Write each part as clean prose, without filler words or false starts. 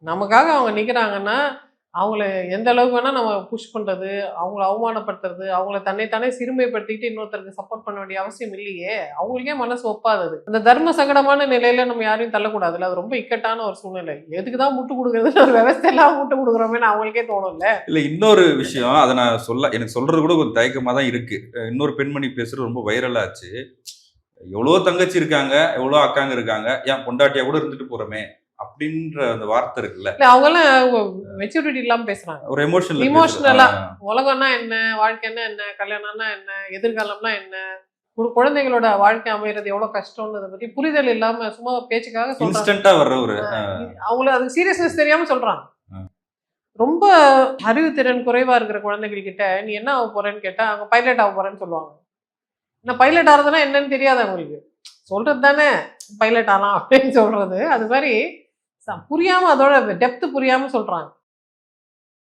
நமக்காக அவங்க நிக்கிறாங்கன்னா, அவங்கள எந்த அளவுக்கு வேணா நம்ம புஷ் பண்றது, அவங்கள அவமானப்படுத்துறது, அவங்கள தன்னைத்தானே சிறுமைப்படுத்திட்டு இன்னொருத்தருக்கு சப்போர்ட் பண்ண வேண்டிய அவசியம் இல்லையே! அவங்களுக்கே மனசு ஒப்பாது அது. அந்த தர்ம சங்கடமான நிலையில நம்ம யாரையும் தள்ளக்கூடாதுல்ல. அது ரொம்ப இக்கட்டான ஒரு சூழ்நிலை. எதுக்கு தான் முட்டு குடுக்குறதுன்னு ஒரு விவஸ்தை இல்லாம முட்டு குடுக்குறோமேன்னு அவங்களுக்கே தோணும்ல. இல்ல இன்னொரு விஷயம், அத நான் எனக்கு சொல்றது கூட கொஞ்சம் தயக்கமா தான் இருக்கு. இன்னொரு பெண்மணி பேசுறது ரொம்ப வைரல் ஆச்சு. எவ்வளோ தங்கச்சி இருக்காங்க, எவ்வளோ அக்காங்க இருக்காங்க. ஏன் பொண்டாட்டியா கூட இருந்துட்டு போறோமே! அப்படின்ற அந்த வார்த்தை இருக்குல்ல. இல்ல அவங்கலாம் மெச்சூரிட்டி இல்லாம பேசுறாங்க. ஒரு எமோஷன்ல பேசுறது. இமோஷனலா உலகம்னா என்ன? வாழ்க்கைன்னா என்ன? கல்யாணம்னா என்ன? எதிர்காலம்னா என்ன? ஒரு குழந்தைகளோட வாழ்க்கை அமையறது எவ்வளோ கஷ்டம்ன்றத பத்தி புரிதல் இல்லாம சும்மா பேச்சுக்காக சொல்றாங்க. இன்ஸ்டன்ட்டா வர்ற ஒரு அவங்கள அதுக்கு சீரியஸ்னஸ் தெரியாம சொல்றாங்க. ரொம்ப அறிவுத்திறன் குறைவா இருக்கிற குழந்தைகள் கிட்ட நீ என்ன ஆக போறேன்னு கேட்டா, அவங்க பைலட் ஆக போறேன்னு சொல்லுவாங்க. நான் பைலட் ஆறதுன்னா என்னன்னு தெரியாது அவங்களுக்கு. சொல்றது தானே பைலட் ஆலாம் அப்படின்னு சொல்றது. அது மாரி புரியாம அதோட டெப்த் புரியாம சொல்றாங்க.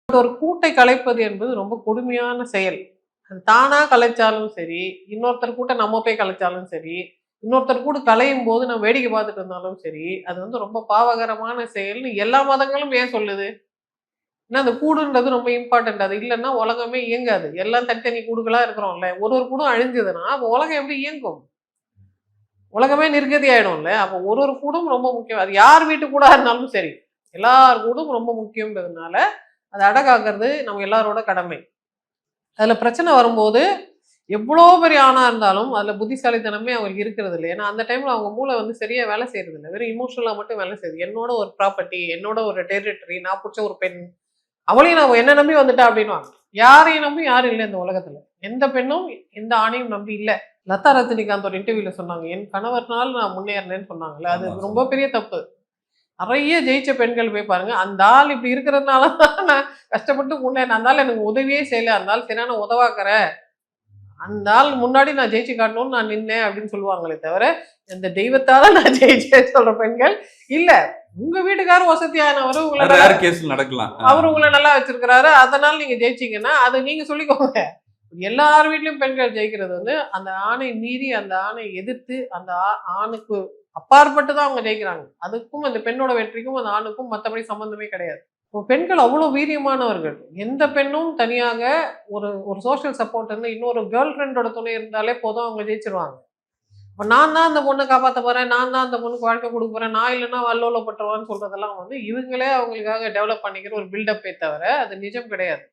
ஒரு கூட்டை கலைப்பது என்பது ரொம்ப கொடுமையான செயல். அது தானா கலைச்சாலும் சரி, இன்னொருத்தர் கூட்ட நம்ம போய் கலைச்சாலும் சரி, இன்னொருத்தர் கூட கலையும் போது நம்ம வேடிக்கை பார்த்துட்டு இருந்தாலும் சரி, அது வந்து ரொம்ப பாவகரமான செயல்னு எல்லா மதங்களும் ஏன் சொல்லுது? ஏன்னா அந்த கூடுன்றது ரொம்ப இம்பார்ட்டன்ட். அது இல்லன்னா உலகமே இயங்காது. எல்லாம் தனித்தனி கூடுகளா இருக்கிறோம்ல. ஒரு ஒரு கூடும் அழிஞ்சதுன்னா, அப்ப உலகம் எப்படி இயங்கும்? உலகமே நிர்கதி ஆயிடும்ல. அப்ப ஒரு ஒரு கூடும் ரொம்ப முக்கியம். அது யார் வீட்டு கூடா இருந்தாலும் சரி. எல்லார் கூடும் ரொம்ப முக்கியம்ன்றதுனால, அத அடகாக்கிறது நம்ம எல்லாரோட கடமை. அதுல பிரச்சனை வரும்போது, எவ்வளோ பெரிய ஆணா இருந்தாலும், அதுல புத்திசாலித்தனமே அவங்களுக்கு இருக்கிறது இல்ல. ஏன்னா, அந்த டைம்ல அவங்க மூளை வந்து சரியா வேலை செய்றது இல்ல. வெறும் இமோஷனலா மட்டும் வேலை செய்யுது. என்னோட ஒரு ப்ராப்பர்ட்டி, என்னோட ஒரு டெரிட்டரி, நான் புடிச்ச ஒரு பெண், அவளையும் நான் என்ன நம்பி வந்துட்டா அப்படின்னுவாங்க. யாரையும் நம்பி யாரும் இல்ல இந்த உலகத்துல. எந்த பெண்ணும் எந்த ஆணையும் நம்பி இல்ல. லதா ரஜினிகாந்த் ஒரு இன்டர்வியூல சொன்னாங்க. என் கணவர்னால நான் முன்னேறினேன்னு சொன்னாங்கல்ல. அது ஆமா ரொம்ப பெரிய தப்பு. நெறைய ஜெயிச்ச பெண்கள் போய் பாருங்க. அந்த ஆள் இப்படி இருக்கிறதுனால தான் நான் கஷ்டப்பட்டு முன்னேறினேன். அந்த ஆள் எனக்கு உதவியே செய்யல. அந்த ஆள் சரியான உதவாக்கற. அந்த ஆள் முன்னாடி நான் ஜெயிச்சு காட்டணும்னு நான் நின்னேன் அப்படின்னு சொல்லுவாங்களே தவிர, இந்த தெய்வத்தால நான் ஜெயிச்சேன்னு சொல்ற பெண்கள் இல்ல. உங்க வீட்டுக்காரர் வசதியானவரு. உங்கள நல்லா ரேர் கேஸ்ல நடக்கலாம். அவரு உங்கள நல்லா வச்சிருக்கிறாரு. அதனால நீங்க ஜெயிச்சீங்கன்னா, அத நீங்க சொல்லிக்கோங்க. எல்லார் வீட்லயும் பெண்கள் ஜெயிக்கிறது வந்து, அந்த ஆணை மீறி, அந்த ஆணை எதிர்த்து, அந்த ஆணுக்கு அப்பாற்பட்டு தான் அவங்க ஜெயிக்கிறாங்க. அதுக்கும் அந்த பெண்ணோட வெற்றிக்கும், அந்த ஆணுக்கும் மத்தபடி சம்மந்தமே கிடையாது. இப்போ பெண்கள் அவ்வளோ வீரியமானவர்கள். எந்த பெண்ணும் தனியாக ஒரு ஒரு சோசியல் சப்போர்ட் இருந்து இன்னொரு கேர்ள் ஃபிரெண்டோட துணை இருந்தாலே போதும் அவங்க ஜெயிச்சுருவாங்க. அப்ப நான் தான் அந்த பொண்ண காப்பாத்த போறேன். நான் தான் அந்த பொண்ணுக்கு வாழ்க்கை குடுக்க போறேன். நான் இல்லன்னா அல்லோலப்பட்டுருவான்னு சொல்றதெல்லாம் வந்து இவங்களே அவங்களுக்காக டெவலப் பண்ணிக்கிற ஒரு பில்டப்பே தவிர, அது நிஜம் கிடையாது.